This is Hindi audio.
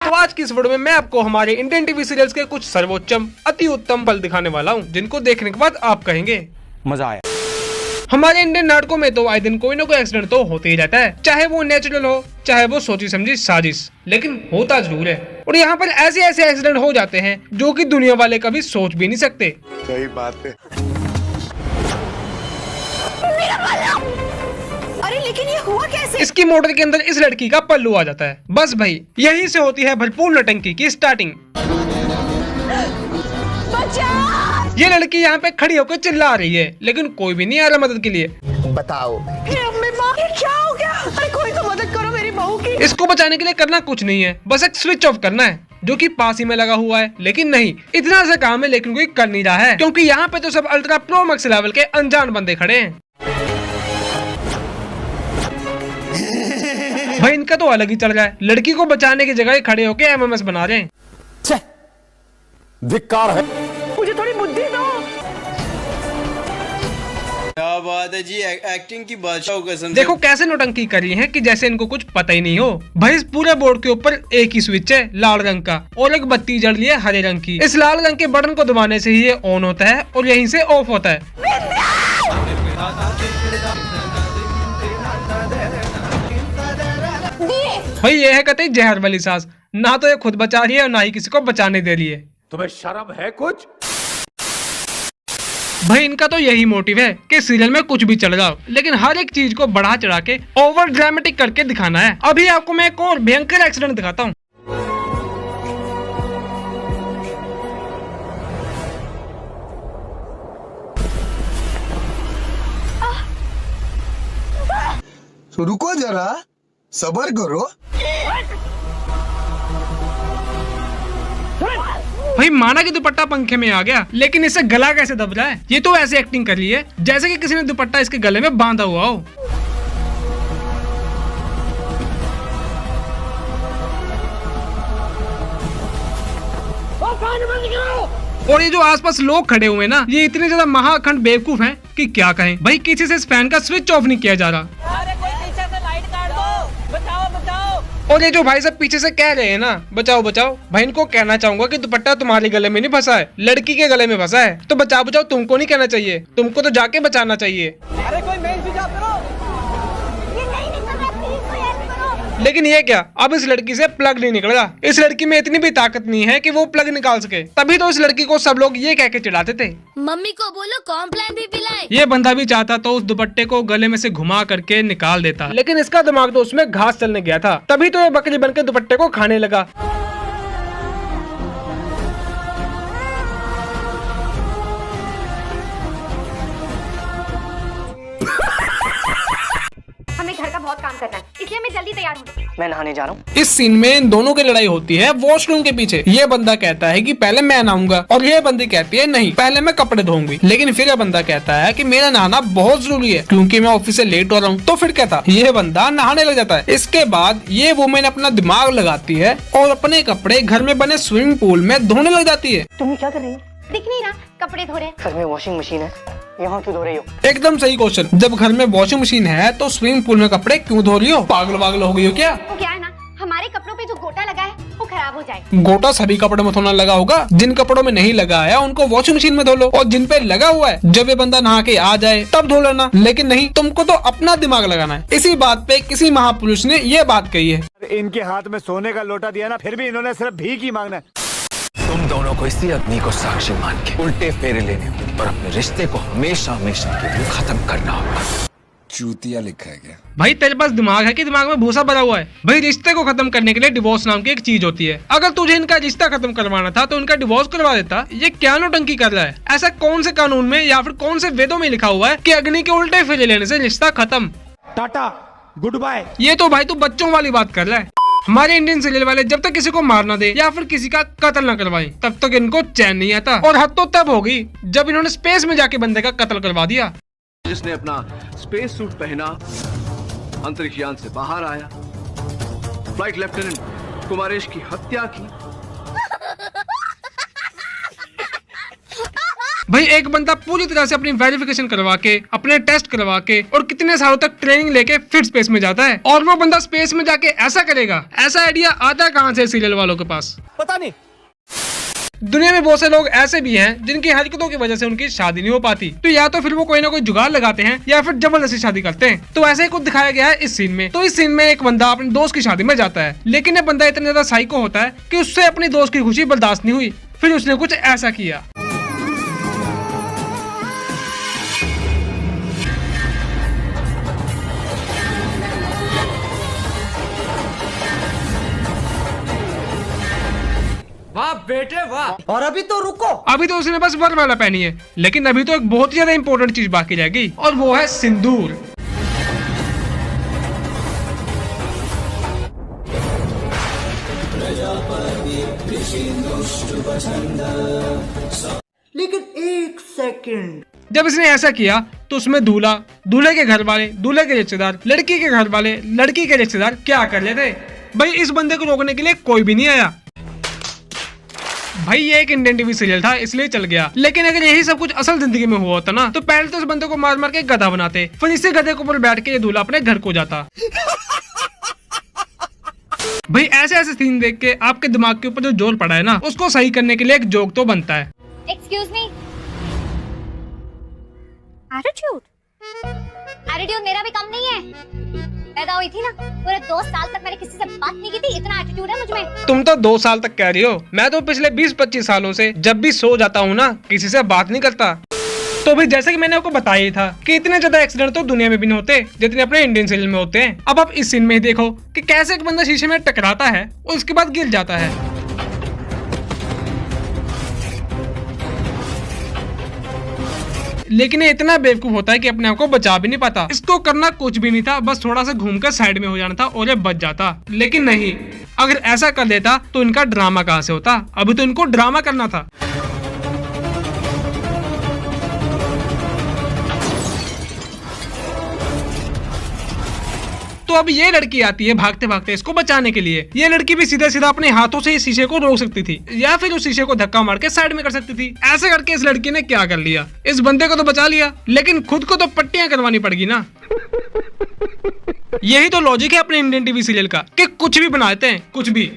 तो आज की इस वीडियो में मैं आपको हमारे इंडियन टीवी सीरियल्स के कुछ सर्वोच्चम अति उत्तम पल दिखाने वाला हूँ, जिनको देखने के बाद आप कहेंगे मजा आया। हमारे इंडियन नाटकों में तो आए दिन कोई ना कोई एक्सीडेंट तो होते ही रहता है, चाहे वो नेचुरल हो चाहे वो सोची समझी साजिश, लेकिन होता जरूर है। और यहाँ पर ऐसे ऐसे एक्सीडेंट हो जाते हैं जो कि दुनिया वाले कभी सोच भी नहीं सकते। सही बात है। अरे लेकिन ये हुआ कैसे? इसकी मोटर के अंदर इस लड़की का पल्लू आ जाता है। बस भाई यहीं से होती है भरपूर नौटंकी की स्टार्टिंग। ये लड़की यहाँ पे खड़ी होकर चिल्ला रही है, लेकिन कोई भी नहीं आ रहा मदद के लिए। बताओ ये क्या हो गया? अरे कोई तो मदद करो मेरी बहू की। इसको बचाने के लिए करना कुछ नहीं है, बस एक स्विच ऑफ करना है जो कि पास ही में लगा हुआ है। लेकिन नहीं, इतना सा काम है लेकिन कोई कर नहीं रहा है, क्योंकि यहाँ पे तो सब अल्ट्रा प्रो मैक्स लेवल के अनजान बंदे खड़े हैं। भाई इनका तो अलग ही चल रहा है, लड़की को बचाने की जगह खड़े होके एमएमएस बना रहे हैं। धिक्कार है। मुझे थोड़ी बुद्धि दो। क्या बात है जी, एक्टिंग की बादशाह कसम। देखो कैसे नौटंकी करी है कि जैसे इनको कुछ पता ही नहीं हो। भाई इस पूरे बोर्ड के ऊपर एक ही स्विच है लाल रंग का, और एक बत्ती जल रही है हरे रंग की। इस लाल रंग के बटन को दबाने से ही ये ऑन होता है और यहीं से ऑफ होता है। भाई ये है कतई जहर वाली सास, ना तो ये खुद बचा रही है और ना ही किसी को बचाने दे रही है। तुम्हें शर्म है कुछ? भाई इनका तो यही मोटिव है कि सीरियल में कुछ भी चल रहा हो, लेकिन हर एक चीज को बढ़ा चढ़ा के ओवर ड्रामेटिक करके दिखाना है। अभी आपको मैं एक और भयंकर एक्सीडेंट दिखाता हूँ। तो रुको जरा, सब्र करो। भाई माना कि दुपट्टा पंखे में आ गया, लेकिन इससे गला कैसे दब रहा है? ये तो ऐसे एक्टिंग कर रही है जैसे कि किसी ने दुपट्टा इसके गले में बांधा हुआ हो। और ये जो आसपास लोग खड़े हुए हैं ना, ये इतने ज्यादा महाअखंड बेवकूफ हैं कि क्या कहें। भाई किसी से इस फैन का स्विच ऑफ नहीं किया जा रहा। अरे कोई पीछे से लाइट काट दो, बचाओ बचाओ। और ये जो भाई सब पीछे से कह रहे हैं ना बचाओ बचाओ, भाई इनको कहना चाहूंगा कि दुपट्टा तुम्हारे गले में नहीं फंसा है, लड़की के गले में फंसा है। तो बचाओ बचाओ तुमको नहीं कहना चाहिए, तुमको तो जाके बचाना चाहिए। अरे कोई मेन स्विच ऑफ करो। ये नहीं निकल रहा, प्लीज कोई हेल्प करो। लेकिन ये क्या, अब इस लड़की से प्लग नहीं निकल रहा। इस लड़की में इतनी भी ताकत नहीं है कि वो प्लग निकाल सके। तभी तो इस लड़की को सब लोग ये कह के चिढ़ाते थे, मम्मी को बोलो कॉम्प्लान भी पिलाए। ये बंदा भी चाहता तो उस दुपट्टे को गले में से घुमा करके निकाल देता, लेकिन इसका दिमाग तो उसमें घास चलने गया था। तभी तो ये बकरी बन के दुपट्टे को खाने लगा। हमें घर का बहुत काम करना है, इसलिए मैं जल्दी तैयार हूँ। मैं नहाने जा रहा हूँ। इस सीन में इन दोनों की लड़ाई होती है वॉशरूम के पीछे। ये बंदा कहता है कि पहले मैं नहाऊंगा, और ये बंदी कहती है नहीं पहले मैं कपड़े धोऊंगी। लेकिन फिर ये बंदा कहता है कि मेरा नहाना बहुत जरूरी है क्योंकि मैं ऑफिस से लेट हो रहा हूँ। तो फिर कहता ये बंदा नहाने लग जाता है। इसके बाद ये वुमेन अपना दिमाग लगाती है और अपने कपड़े घर में बने स्विमिंग पूल में धोने लग जाती है। तुम क्या कर रही हो? दिख नहीं रहा, कपड़े धो रहे। घर में वॉशिंग मशीन है, यहाँ क्यों धो रही हो? एकदम सही क्वेश्चन। जब घर में वॉशिंग मशीन है तो स्विमिंग पूल में कपड़े क्यों धो रही हो? पागल पागल हो गई हो क्या? वो क्या है ना, हमारे कपड़ों पे जो गोटा लगा है वो खराब हो जाए। गोटा सभी कपड़ों में थोड़ा लगा होगा। जिन कपड़ों में नहीं लगा है उनको वॉशिंग मशीन में धो लो, और जिन पे लगा हुआ है जब ये बंदा नहा के आ जाए तब धो लेना। लेकिन नहीं, तुमको तो अपना दिमाग लगाना है। इसी बात पे किसी महापुरुष ने ये बात कही है, इनके हाथ में सोने का लोटा दिया ना, फिर भी इन्होंने सिर्फ भीख ही मांगना है। तुम दोनों को इसी अग्नि को साक्षी मान के उल्टे फेरे लेने और अपने रिश्ते को हमेशा हमेशा के लिए खत्म करना होगा। चूतिया लिखा है क्या? भाई तेरे पास दिमाग है कि दिमाग में भूसा भरा हुआ है? भाई रिश्ते को खत्म करने के लिए डिवोर्स नाम की एक चीज होती है। अगर तुझे इनका रिश्ता खत्म करवाना था तो इनका डिवोर्स करवा देता। ये क्या नौटंकी कर रहा है? ऐसा कौन से कानून में या फिर कौन से वेदों में लिखा हुआ है कि अग्नि के उल्टे फेरे लेने से रिश्ता खत्म? Tata goodbye. ये तो भाई तू बच्चों वाली बात कर रहा है। हमारे इंडियन सीरियल वाले जब तक किसी को मार ना दे या फिर किसी का कत्ल न करवाए तब तक इनको चैन नहीं आता। और हद तो तब होगी जब इन्होंने स्पेस में जाके बंदे का कत्ल करवा दिया। जिसने अपना स्पेस सूट पहना, अंतरिक्ष यान से बाहर आया, फ्लाइट लेफ्टिनेंट कुमारेश की हत्या की, भाई एक बंदा पूरी तरह से अपनी वेरिफिकेशन करवा के, अपने टेस्ट करवा के और कितने सालों तक ट्रेनिंग लेके फिर स्पेस में जाता है, और वो बंदा स्पेस में जाके ऐसा करेगा। ऐसा आइडिया आता कहाँ से सीरियल वालों के पास, पता नहीं। दुनिया में बहुत से लोग ऐसे भी हैं जिनकी हरकतों की वजह से उनकी शादी नहीं हो पाती, तो या तो फिर वो कोई ना कोई जुगाड़ लगाते हैं या फिर जबरदस्ती शादी करते हैं। तो ऐसे ही कुछ दिखाया गया है इस सीन में। तो इस सीन में एक बंदा अपने दोस्त की शादी में जाता है, लेकिन ये बंदा इतना ज्यादा साइको होता है कि उससे अपनी दोस्त की खुशी बर्दाश्त नहीं हुई, फिर उसने कुछ ऐसा किया। वाह बेटे वाह। और अभी तो रुको, अभी तो उसने बस वरमाला पहनी है, लेकिन अभी तो एक बहुत ही ज्यादा इंपॉर्टेंट चीज बाकी रह गई, और वो है सिंदूर। लेकिन एक सेकंड, जब इसने ऐसा किया तो उसमें दूल्हा, दूल्हे के घर वाले, दूल्हे के रिश्तेदार, लड़की के घर वाले, लड़की के रिश्तेदार क्या कर लेते भाई, इस बंदे को रोकने के लिए कोई भी नहीं आया। भाई ये एक इंडियन टीवी सीरियल था इसलिए चल गया, लेकिन अगर यही सब कुछ असल जिंदगी में हुआ होता ना, तो पहले तो इस बंदे को मार मार के गधा बनाते, फिर इसी गधे के ऊपर बैठ के ये दूल्हा अपने घर को जाता। भाई ऐसे ऐसे सीन देख के आपके दिमाग के ऊपर जो जोर पड़ा है ना, उसको सही करने के लिए एक जोक तो बनता है। एक्सक्यूज मी, एटीट्यूड एटीट्यूड मेरा भी कम नहीं है। पैदा हुई थी ना, पूरे 2 साल तक मैंने किसी से बात नहीं की थी, इतना एटीट्यूड है मुझ में। तुम तो 2 साल तक कह रही हो, मैं तो पिछले 20-25 सालों से जब भी सो जाता हूँ ना, किसी से बात नहीं करता। तो भी जैसे कि मैंने आपको बताया ही था कि इतने ज्यादा एक्सीडेंट तो दुनिया में भी नहीं होते जितने अपने इंडियन सीरियल में होते हैं। अब आप इस सीन में ही देखो कि कैसे एक बंदा शीशे में टकराता है और उसके बाद गिर जाता है। लेकिन ये इतना बेवकूफ होता है कि अपने आप को बचा भी नहीं पाता। इसको करना कुछ भी नहीं था, बस थोड़ा सा घूमकर साइड में हो जाना था और ये बच जाता। लेकिन नहीं, अगर ऐसा कर देता तो इनका ड्रामा कहाँ से होता, अभी तो इनको ड्रामा करना था। तो अब ये लड़की आती है भागते भागते इसको बचाने के लिए। ये लड़की भी सीधा सीधा अपने हाथों से इस शीशे को रोक सकती थी, या फिर उस शीशे को धक्का मार के साइड में कर सकती थी। ऐसे करके इस लड़की ने क्या कर लिया, इस बंदे को तो बचा लिया, लेकिन खुद को तो पट्टियां करवानी पड़गी ना। यही तो लॉजिक है अपने इंडियन टीवी सीरियल का कि कुछ भी बना देते हैं, कुछ भी।